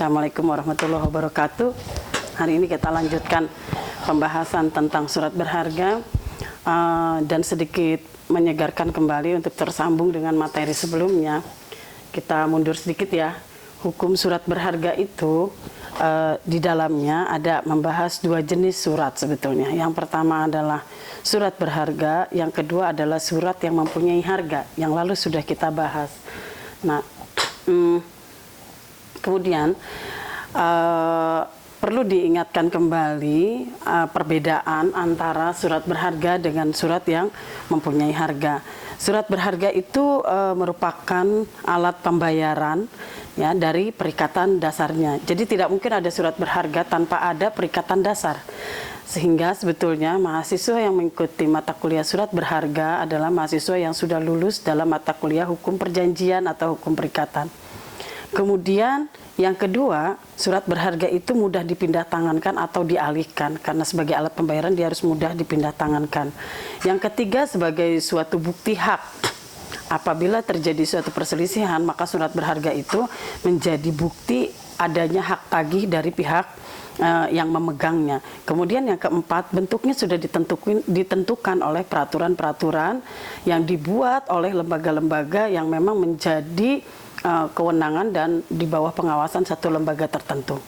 Assalamualaikum warahmatullahi wabarakatuh. Hari ini kita lanjutkan pembahasan tentang surat berharga dan sedikit menyegarkan kembali untuk tersambung dengan materi sebelumnya. Kita mundur sedikit ya. Hukum surat berharga itu di dalamnya ada membahas dua jenis surat sebetulnya. Yang pertama adalah surat berharga, yang kedua adalah surat yang mempunyai harga, yang lalu sudah kita bahas. Nah, kemudian perlu diingatkan kembali perbedaan antara surat berharga dengan surat yang mempunyai harga. Surat berharga itu merupakan alat pembayaran ya dari perikatan dasarnya. Jadi tidak mungkin ada surat berharga tanpa ada perikatan dasar. Sehingga sebetulnya mahasiswa yang mengikuti mata kuliah surat berharga adalah mahasiswa yang sudah lulus dalam mata kuliah hukum perjanjian atau hukum perikatan. Kemudian yang kedua, surat berharga itu mudah dipindah tangankan atau dialihkan, karena sebagai alat pembayaran dia harus mudah dipindah tangankan. Yang ketiga, sebagai suatu bukti hak. Apabila terjadi suatu perselisihan, maka surat berharga itu menjadi bukti adanya hak tagih dari pihak yang memegangnya. Kemudian yang keempat, bentuknya sudah ditentukan oleh peraturan-peraturan yang dibuat oleh lembaga-lembaga yang memang menjadi kewenangan dan di bawah pengawasan satu lembaga tertentu.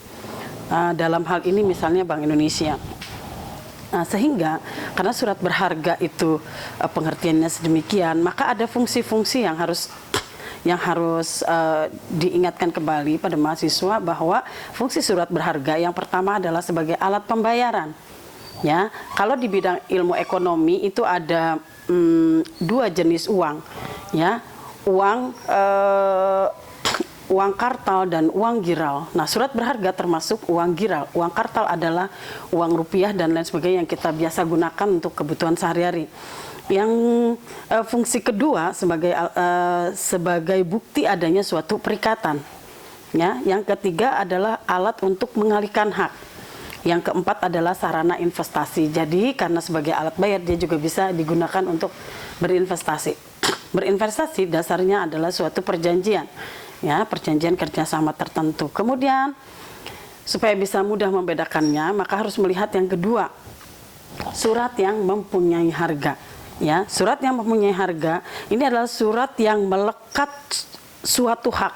Dalam hal ini misalnya Bank Indonesia. Sehingga karena surat berharga itu pengertiannya sedemikian, maka ada fungsi-fungsi yang harus diingatkan kembali pada mahasiswa bahwa fungsi surat berharga yang pertama adalah sebagai alat pembayaran. Ya, kalau di bidang ilmu ekonomi itu ada dua jenis uang, ya. Uang kartal dan uang giral. Nah, surat berharga termasuk uang giral. Uang kartal adalah uang rupiah dan lain sebagainya yang kita biasa gunakan untuk kebutuhan sehari-hari. Yang fungsi kedua sebagai bukti adanya suatu perikatan. Ya, yang ketiga adalah alat untuk mengalihkan hak. Yang keempat adalah sarana investasi. Jadi karena sebagai alat bayar dia juga bisa digunakan untuk berinvestasi. Berinvestasi dasarnya adalah suatu perjanjian, ya, perjanjian kerjasama tertentu. Kemudian supaya bisa mudah membedakannya, maka harus melihat yang kedua, surat yang mempunyai harga. Ya, surat yang mempunyai harga ini adalah surat yang melekat suatu hak,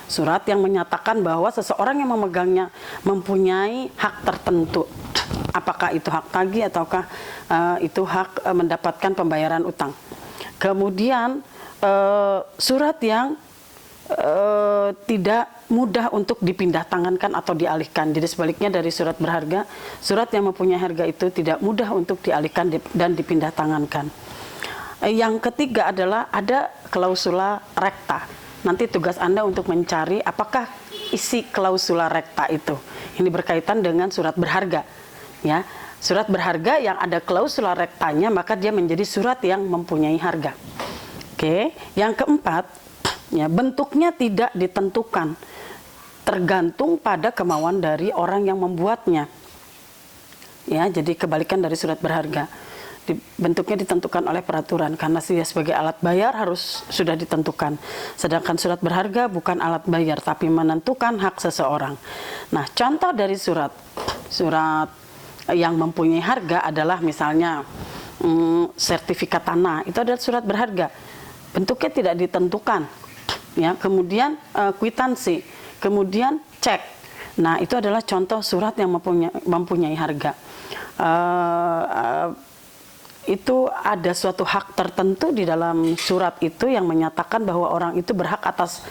surat yang menyatakan bahwa seseorang yang memegangnya mempunyai hak tertentu. Apakah itu hak tagih ataukah itu hak mendapatkan pembayaran utang. Kemudian surat yang tidak mudah untuk dipindah tangankan atau dialihkan. Jadi sebaliknya dari surat berharga, surat yang mempunyai harga itu tidak mudah untuk dialihkan dan dipindah tangankan. Yang ketiga adalah ada klausula recta. Nanti tugas Anda untuk mencari apakah isi klausula recta itu. Ini berkaitan dengan surat berharga, ya. Surat berharga yang ada klausula rectanya, maka dia menjadi surat yang mempunyai harga. Oke, yang keempat, ya, bentuknya tidak ditentukan, tergantung pada kemauan dari orang yang membuatnya. Ya, jadi kebalikan dari surat berharga. Bentuknya ditentukan oleh peraturan, karena dia sebagai alat bayar harus sudah ditentukan. Sedangkan surat berharga bukan alat bayar, tapi menentukan hak seseorang. Nah, contoh dari surat yang mempunyai harga adalah misalnya sertifikat tanah, itu adalah surat berharga. Bentuknya tidak ditentukan, ya. Kemudian kwitansi, kemudian cek. Nah, itu adalah contoh surat yang mempunyai harga. Itu ada suatu hak tertentu di dalam surat itu yang menyatakan bahwa orang itu berhak atas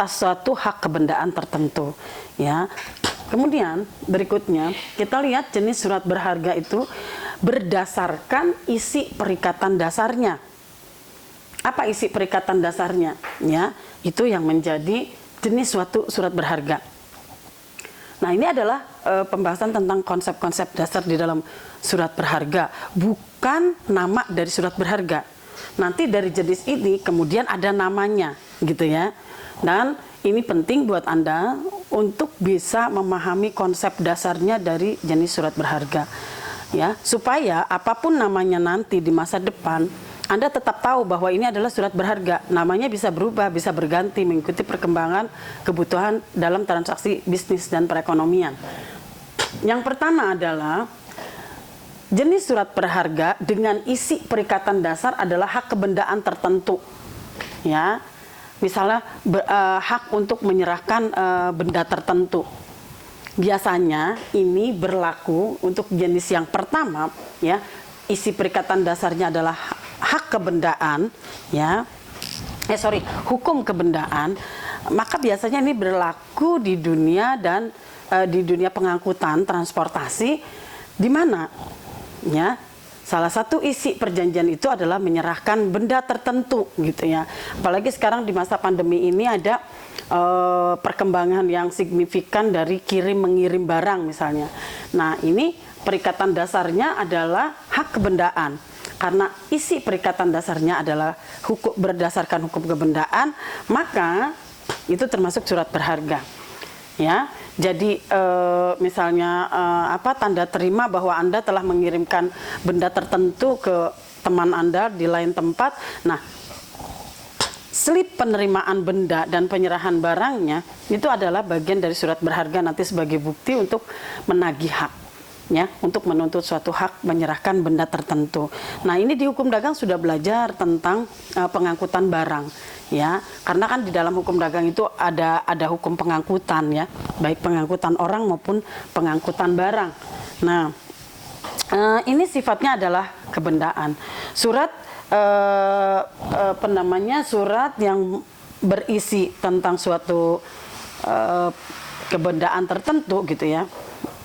suatu hak kebendaan tertentu, ya. Kemudian berikutnya kita lihat jenis surat berharga itu berdasarkan isi perikatan dasarnya. Apa isi perikatan dasarnya? Ya, itu yang menjadi jenis suatu surat berharga. Nah, ini adalah pembahasan tentang konsep-konsep dasar di dalam surat berharga, bukan nama dari surat berharga. Nanti dari jenis ini kemudian ada namanya, gitu ya. Dan ini penting buat Anda untuk bisa memahami konsep dasarnya dari jenis surat berharga, ya, supaya apapun namanya nanti di masa depan Anda tetap tahu bahwa ini adalah surat berharga. Namanya bisa berubah, bisa berganti mengikuti perkembangan kebutuhan dalam transaksi bisnis dan perekonomian. Yang pertama adalah jenis surat berharga dengan isi perikatan dasar adalah hak kebendaan tertentu. Ya. Misalnya hak untuk menyerahkan benda tertentu. Biasanya ini berlaku untuk jenis yang pertama, ya. Isi perikatan dasarnya adalah hak kebendaan, ya. Hukum kebendaan. Maka biasanya ini berlaku di dunia dan di dunia pengangkutan transportasi, di mana, ya, salah satu isi perjanjian itu adalah menyerahkan benda tertentu, gitu ya. Apalagi sekarang di masa pandemi ini ada perkembangan yang signifikan dari kirim mengirim barang misalnya. Nah, ini perikatan dasarnya adalah hak kebendaan. Karena isi perikatan dasarnya adalah berdasarkan hukum kebendaan, maka itu termasuk surat berharga. Ya, jadi misalnya tanda terima bahwa Anda telah mengirimkan benda tertentu ke teman Anda di lain tempat. Nah, slip penerimaan benda dan penyerahan barangnya itu adalah bagian dari surat berharga nanti sebagai bukti untuk menagih hak, ya, untuk menuntut suatu hak menyerahkan benda tertentu. Nah, ini di hukum dagang sudah belajar tentang pengangkutan barang, ya, karena kan di dalam hukum dagang itu ada hukum pengangkutan, ya, baik pengangkutan orang maupun pengangkutan barang. Nah, ini sifatnya adalah kebendaan. Surat surat yang berisi tentang suatu kebendaan tertentu, gitu ya.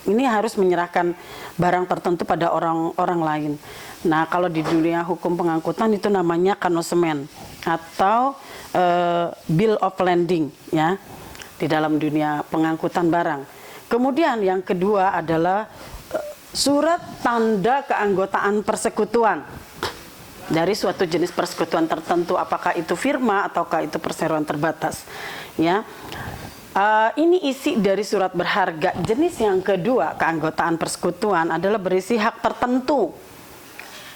Ini harus menyerahkan barang tertentu pada orang lain. Nah, kalau di dunia hukum pengangkutan itu namanya kanonsemen atau bill of lading, ya, di dalam dunia pengangkutan barang. Kemudian yang kedua adalah surat tanda keanggotaan persekutuan dari suatu jenis persekutuan tertentu, apakah itu firma ataukah itu perseroan terbatas, ya. Ini isi dari surat berharga. Jenis yang kedua, keanggotaan persekutuan, adalah berisi hak tertentu.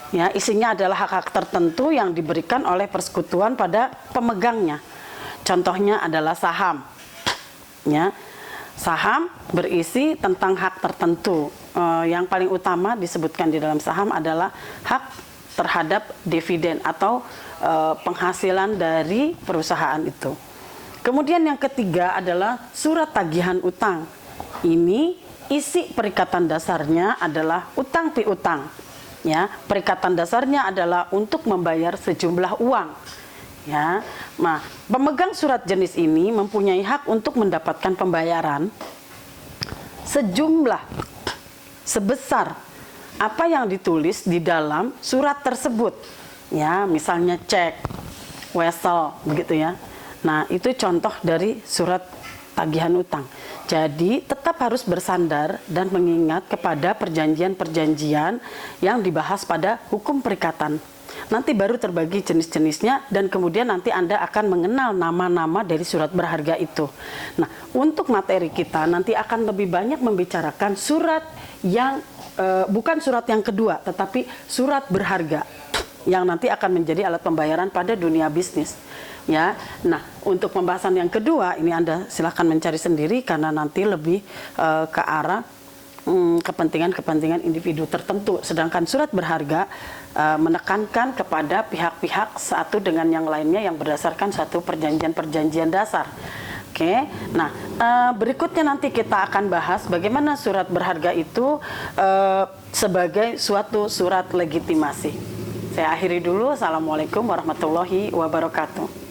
Ya, isinya adalah hak-hak tertentu yang diberikan oleh persekutuan pada pemegangnya. Contohnya adalah saham. Ya, saham berisi tentang hak tertentu. Yang paling utama disebutkan di dalam saham adalah hak terhadap dividen atau penghasilan dari perusahaan itu. Kemudian yang ketiga adalah surat tagihan utang. Ini isi perikatan dasarnya adalah utang piutang. Ya, perikatan dasarnya adalah untuk membayar sejumlah uang. Ya, nah, pemegang surat jenis ini mempunyai hak untuk mendapatkan pembayaran sebesar apa yang ditulis di dalam surat tersebut. Ya, misalnya cek, wesel, begitu ya. Nah, itu contoh dari surat tagihan utang. Jadi, tetap harus bersandar dan mengingat kepada perjanjian-perjanjian yang dibahas pada hukum perikatan. Nanti baru terbagi jenis-jenisnya dan kemudian nanti Anda akan mengenal nama-nama dari surat berharga itu. Nah, untuk materi kita nanti akan lebih banyak membicarakan surat yang bukan surat yang kedua, tetapi surat berharga yang nanti akan menjadi alat pembayaran pada dunia bisnis. Ya, nah, untuk pembahasan yang kedua ini Anda silahkan mencari sendiri karena nanti lebih ke arah kepentingan-kepentingan individu tertentu. Sedangkan surat berharga menekankan kepada pihak-pihak satu dengan yang lainnya yang berdasarkan satu perjanjian-perjanjian dasar. Oke, nah berikutnya nanti kita akan bahas bagaimana surat berharga itu sebagai suatu surat legitimasi. Saya akhiri dulu. Assalamualaikum warahmatullahi wabarakatuh.